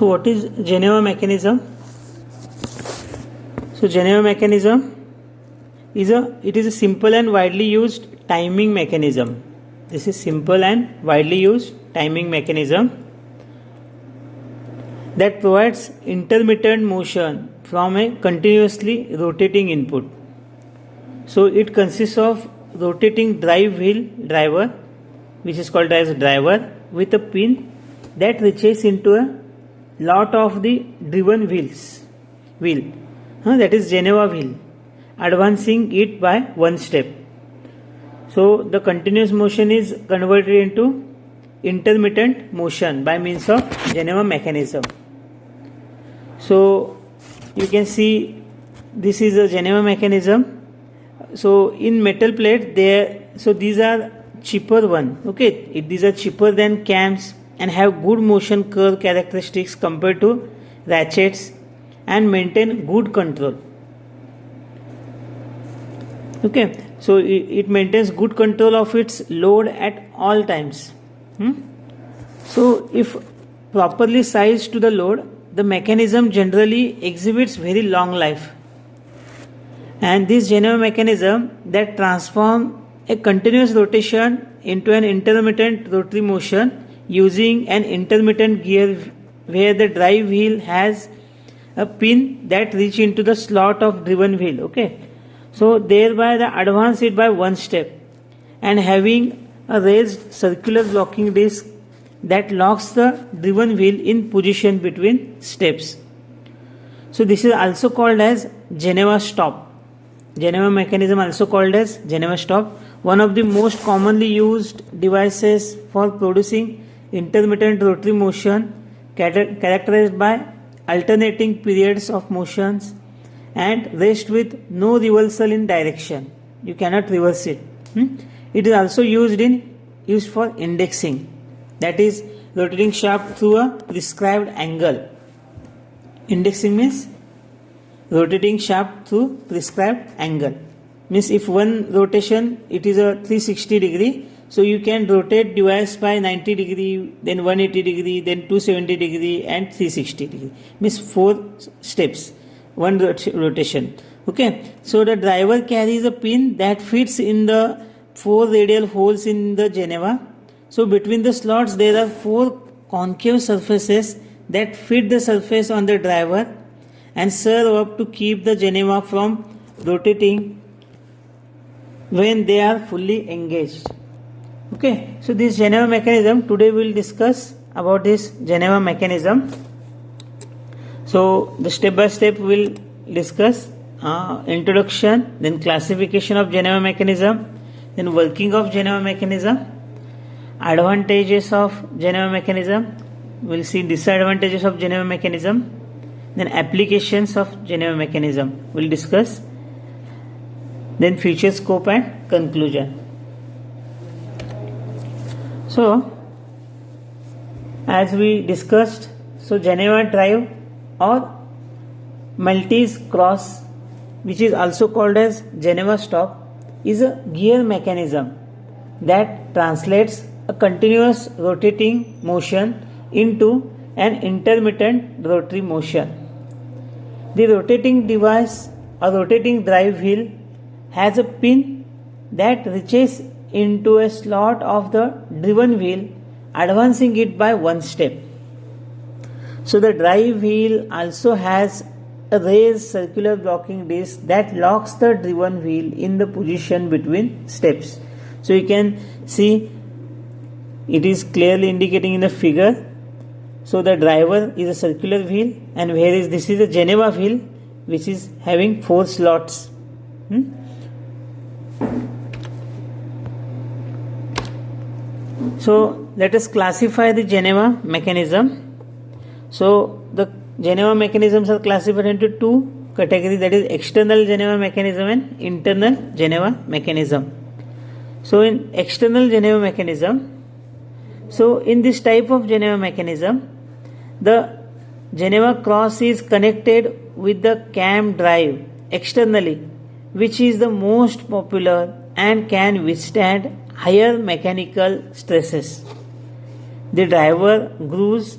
So what is Geneva mechanism? So Geneva mechanism is a simple and widely used timing mechanism. This is simple and widely used timing mechanism that provides intermittent motion from a continuously rotating input. So it consists of rotating drive wheel driver, which is called as driver, with a pin that reaches into a lot of the driven wheel, that is Geneva wheel, advancing it by one step. So the continuous motion is converted into intermittent motion by means of Geneva mechanism. So you can see this is a Geneva mechanism. So in metal plate these are cheaper one. Okay, these are cheaper than cams and have good motion curve characteristics compared to ratchets and maintain good control. Okay, so it maintains good control of its load at all times. So if properly sized to the load, the mechanism generally exhibits very long life. And this Geneva mechanism that transforms a continuous rotation into an intermittent rotary motion using an intermittent gear where the drive wheel has a pin that reach into the slot of driven wheel. Okay, so thereby they advance it by one step and having a raised circular blocking disc that locks the driven wheel in position between steps. So this is also called as Geneva stop. Geneva mechanism also called as Geneva stop, one of the most commonly used devices for producing intermittent rotary motion characterized by alternating periods of motions and rest with no reversal in direction. You cannot reverse it. It is also used for indexing, that is rotating shaft through a prescribed angle. Indexing means rotating shaft through prescribed angle. Means if one rotation it is a 360 degree, so you can rotate device by 90 degree, then 180 degree, then 270 degree and 360 degree. Means 4 steps, one rotation. Okay, so the driver carries a pin that fits in the 4 radial holes in the Geneva. So between the slots there are 4 concave surfaces that fit the surface on the driver and serve up to keep the Geneva from rotating when they are fully engaged. Okay, so this Geneva mechanism, today we will discuss about this Geneva mechanism. So the step by step we will discuss introduction, then classification of Geneva mechanism, then working of Geneva mechanism, advantages of Geneva mechanism, we will see disadvantages of Geneva mechanism, then applications of Geneva mechanism we will discuss, then future scope and conclusion. So as we discussed, so Geneva drive or Maltese cross, which is also called as Geneva stop, is a gear mechanism that translates a continuous rotating motion into an intermittent rotary motion. The rotating device or rotating drive wheel has a pin that reaches into a slot of the driven wheel, advancing it by one step. So the drive wheel also has a raised circular blocking disc that locks the driven wheel in the position between steps. So you can see it is clearly indicating in the figure. So the driver is a circular wheel, and whereas this is a Geneva wheel which is having 4 slots. So let us classify the Geneva mechanism. So the Geneva mechanisms are classified into 2 categories, that is external Geneva mechanism and internal Geneva mechanism. So in external Geneva mechanism, so in this type of Geneva mechanism, the Geneva cross is connected with the cam drive externally, which is the most popular and can withstand higher mechanical stresses. The driver grooves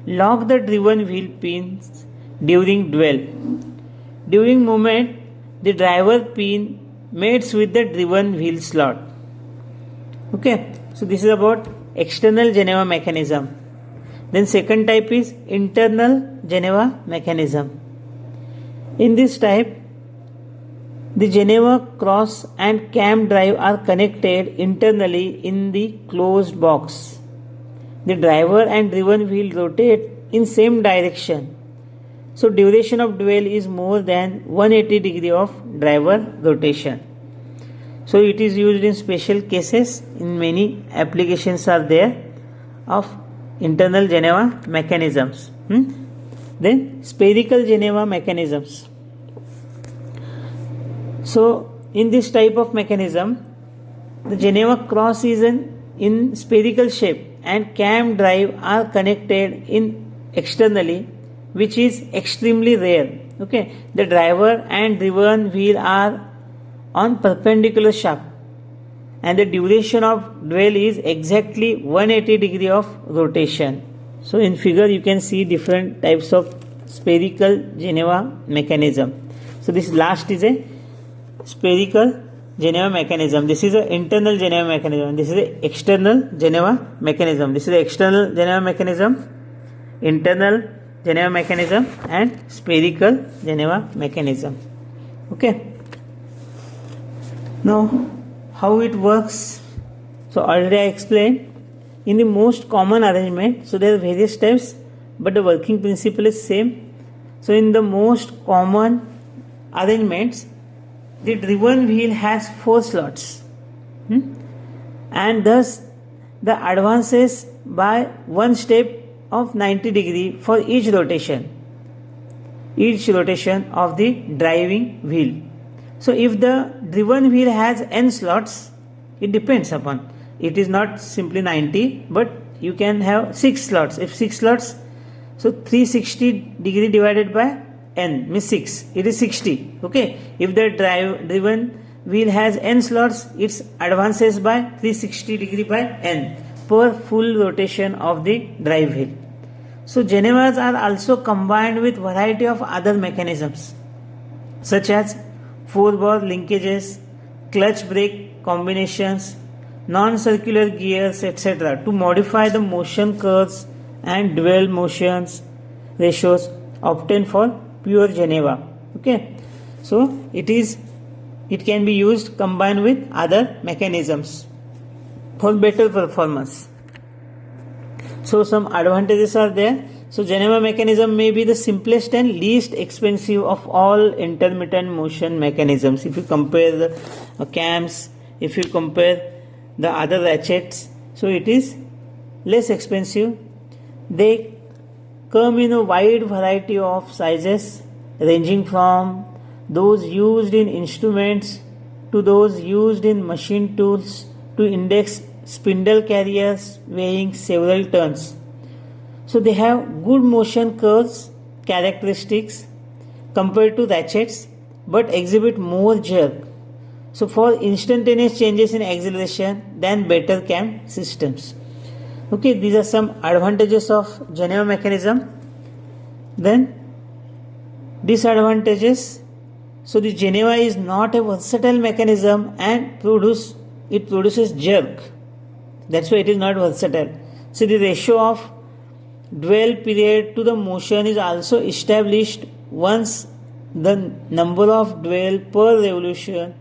lock the driven wheel pins during dwell. During movement, the driver pin mates with the driven wheel slot. Okay, so this is about external Geneva mechanism. Then second type is internal Geneva mechanism. In this type, the Geneva cross and cam drive are connected internally in the closed box. The driver and driven wheel rotate in same direction. So duration of dwell is more than 180 degree of driver rotation. So it is used in special cases. In many applications are there of internal Geneva mechanisms. Then spherical Geneva mechanisms. So in this type of mechanism, the Geneva cross is in spherical shape and cam drive are connected in externally, which is extremely rare. Okay, the driver and driven wheel are on perpendicular shaft, and the duration of dwell is exactly 180 degree of rotation. So in figure you can see different types of spherical Geneva mechanism. So this last is a spherical Geneva mechanism. This is an internal Geneva mechanism. This is the external Geneva mechanism. This is the external Geneva mechanism, internal Geneva mechanism, and spherical Geneva mechanism. Okay. Now, how it works? So already I explained. In the most common arrangement, so there are various types, but the working principle is same. So in the most common arrangements, the driven wheel has 4 slots, and thus the advances by one step of 90 degree for each rotation of the driving wheel. So if the driven wheel has n slots, it depends upon, it is not simply 90, but you can have 6 slots. If 6 slots, so 360 degree divided by n means 6, it is 60. Okay, if the driven wheel has n slots, it advances by 360 degree by n per full rotation of the drive wheel. So Genevas are also combined with variety of other mechanisms such as 4-bore linkages, clutch brake combinations, non-circular gears, etc. to modify the motion curves and dwell motions ratios obtained for pure Geneva. Okay, so it can be used combined with other mechanisms for better performance. So some advantages are there. So Geneva mechanism may be the simplest and least expensive of all intermittent motion mechanisms. If you compare the cams, if you compare the other ratchets, so it is less expensive. They come in a wide variety of sizes, ranging from those used in instruments to those used in machine tools to index spindle carriers weighing several tons. So they have good motion curves characteristics compared to ratchets, but exhibit more jerk. So for instantaneous changes in acceleration than better cam systems. Okay, these are some advantages of Geneva mechanism. Then disadvantages. So the Geneva is not a versatile mechanism and it produces jerk. That's why it is not versatile. So the ratio of dwell period to the motion is also established once the number of dwell per revolution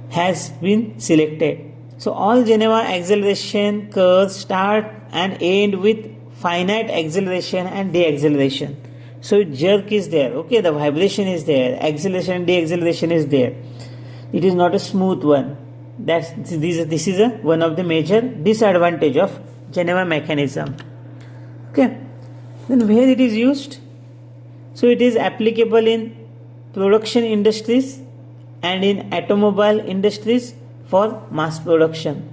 has been selected. So all Geneva acceleration curves start and end with finite acceleration and deacceleration. So jerk is there, okay, the vibration is there, acceleration and deacceleration is there. It is not a smooth one. This is one of the major disadvantage of Geneva mechanism. Okay, then where it is used? So it is applicable in production industries and in automobile industries for mass production.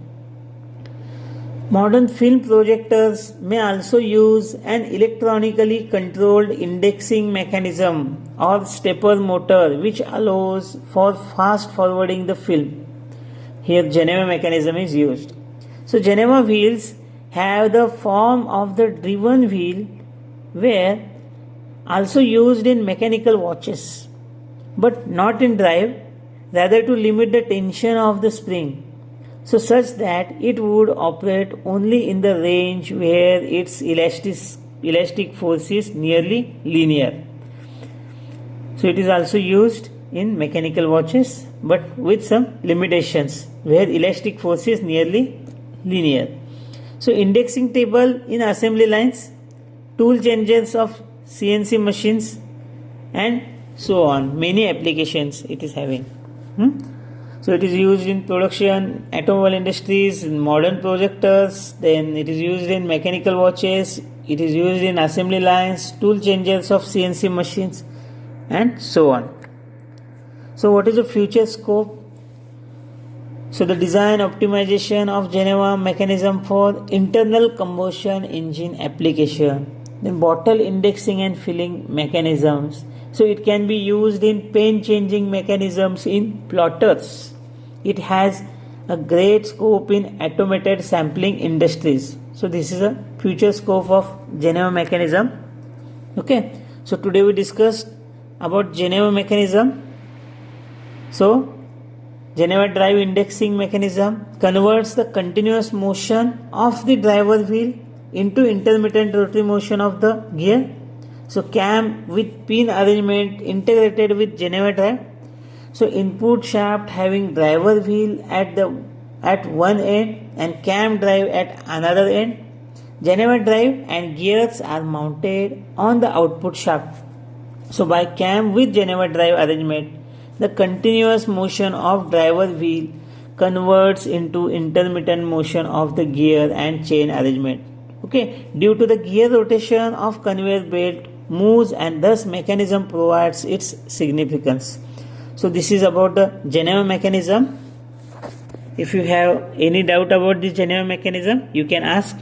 Modern film projectors may also use an electronically controlled indexing mechanism or stepper motor which allows for fast forwarding the film. Here Geneva mechanism is used. So Geneva wheels have the form of the driven wheel were also used in mechanical watches, but not in drive, rather to limit the tension of the spring, so such that it would operate only in the range where its elastic force is nearly linear. So it is also used in mechanical watches, but with some limitations where elastic force is nearly linear. So indexing table in assembly lines, tool changes of CNC machines, and so on. Many applications it is having. So it is used in production, automobile industries, modern projectors, then it is used in mechanical watches, it is used in assembly lines, tool changes of CNC machines, and so on. So what is the future scope? So the design optimization of Geneva mechanism for internal combustion engine application, then bottle indexing and filling mechanisms. So it can be used in paint changing mechanisms in plotters. It has a great scope in automated sampling industries. So this is a future scope of Geneva mechanism. Okay. So today we discussed about Geneva mechanism. So Geneva drive indexing mechanism converts the continuous motion of the driver wheel into intermittent rotary motion of the gear. So cam with pin arrangement integrated with Geneva drive. So input shaft having driver wheel at one end and cam drive at another end. Geneva drive and gears are mounted on the output shaft. So by cam with Geneva drive arrangement, the continuous motion of driver wheel converts into intermittent motion of the gear and chain arrangement. Okay, due to the gear rotation of conveyor belt moves and thus mechanism provides its significance. So this is about the Geneva mechanism. If you have any doubt about this Geneva mechanism, you can ask.